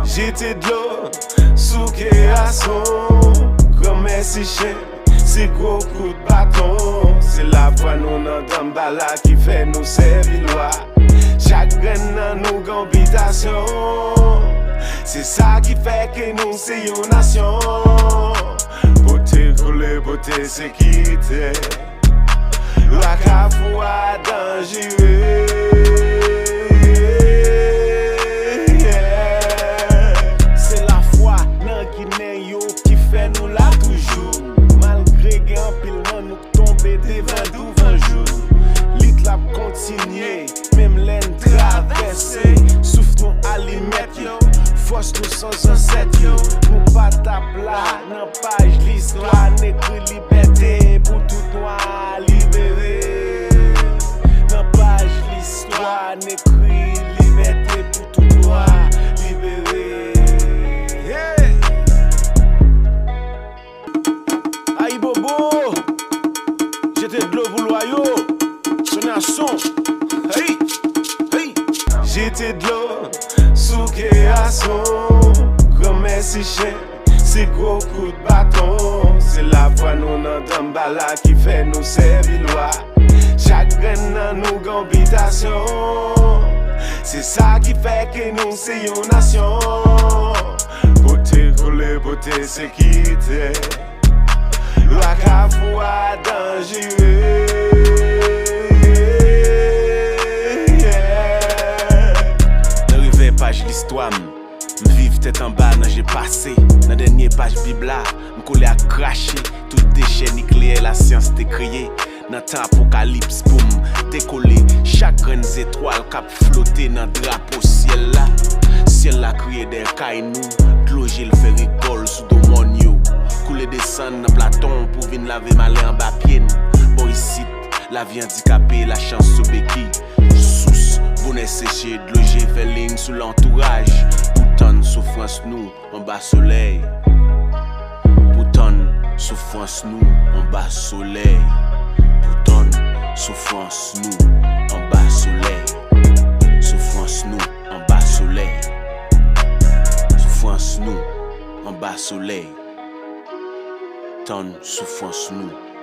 Jete d'lo sou kreasyon, Grand merci chen, se gros coup de bâton. Se la fwa nou nan dambala ki fè nou servi lwa. Chak gren nan nou gambitasyon, se sa ki fè ke nou se yon nasyon. Bote kole, bote sekite, lwa ka fwa danjire. Même l'en traversé, souffle nous alimet yo, force nous sans ancêtre yo. Nous pas tape là, nan page l'histoire, n'écrit liberté pour tout noir libéré. Nan page l'histoire, n'écrit liberté pour tout noir libéré. Hey! Aïe bobo, j'étais de l'eau vouloir yo, sonner un son. Hey, hey. Jete d'lo sou kreasyon, Grand merci chen, se gros coup de bâton. Se la fwa nou nan dambala ki fè nou servi lwa. Chak gren nan nou gambitasyon, se sa ki fè ke nou se yon nasyon. Bote kole, bote sekite, lwa ka fwa danjire. Page l'histoire, m'vive tête en bas nan j'ai passé. Nan dernier page bibla, m'colle à cracher. Tout déchet nucléaire, la science t'est créée. Nan temps apocalypse pour m'décoller. Chaque graine étoile cap flotter nan drapeau ciel là. Ciel là crié des cailloux, cloger le fer école sous domonio. Couler descendre dans Platon pour venir laver malin en bas pied. Bon ici, la vie handicapée, la chance sous béquille. Bonnet séché, de loger, fait ligne sous l'entourage. Pourtant, souffrance nous, en bas soleil. Pourtant, souffrance nous, en bas soleil. Pourtant, souffrance nous, en bas soleil. Souffrance nous, en bas soleil. Souffrance nous, en bas soleil. Tant souffrance nous.